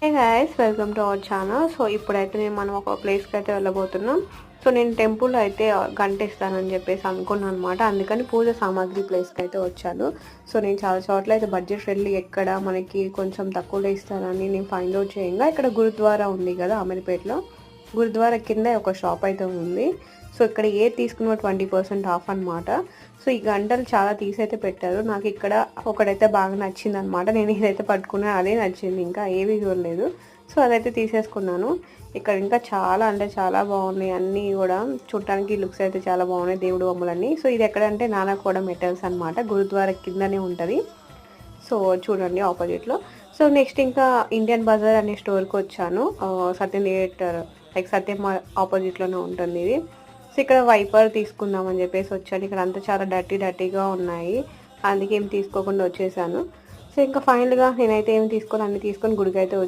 Hey guys, welcome to our channel. So ఇప్పుడైతే మనం ఒక ప్లేస్కి అయితే వెళ్ళబోతున్నాం. సో నేను టెంపుల్ అయితే గంటేస్తానని చెప్పేసి అనుకున్నాను అనమాట. అందుకని పూజ సామాగ్రి ప్లేస్కి అయితే వచ్చాను. సో నేను చాలా చోట్ల అయితే బడ్జెట్ ఫ్రెండ్లీ ఎక్కడ మనకి కొంచెం తక్కువలో ఇస్తారని నేను ఫైండ్ అవుట్ చేయంగా ఇక్కడ గురుద్వారా ఉంది కదా అమీర్పేటలో. గురుద్వారా కింద ఒక షాప్ అయితే ఉంది. సో ఇక్కడ ఏది తీసుకున్న 20% ఆఫ్ అనమాట. సో ఈ గంటలు చాలా తీసైతే పెట్టారు. నాకు ఇక్కడ ఒకటైతే బాగా నచ్చింది అనమాట. నేను ఏదైతే పట్టుకున్నా అదే నచ్చింది, ఇంకా ఏవి చూడలేదు. సో అదైతే తీసేసుకున్నాను. ఇక్కడ ఇంకా చాలా అంటే చాలా బాగున్నాయి అన్నీ కూడా. చూడటానికి లుక్స్ అయితే చాలా బాగున్నాయి దేవుడు బొమ్మలన్నీ. సో ఇది ఎక్కడంటే నానాకోడ మెటల్స్ అనమాట. గురుద్వారా కిందనే ఉంటుంది. సో చూడండి ఆపోజిట్లో. సో నెక్స్ట్ ఇంకా ఇండియన్ బజార్ అనే స్టోర్కి వచ్చాను. సత్యం థియేటర్ లైక్ సత్యం ఆపోజిట్లోనే ఉంటుంది ఇది. సో ఇక్కడ వైపర్ తీసుకుందామని చెప్పేసి వచ్చాను. ఇక్కడ అంతా చాలా డర్టీగా ఉన్నాయి, అందుకే ఏం తీసుకోకుండా వచ్చేసాను. సో ఇంకా ఫైనల్గా నేనైతే ఏం తీసుకోవాలి అన్ని తీసుకొని గుడికి అయితే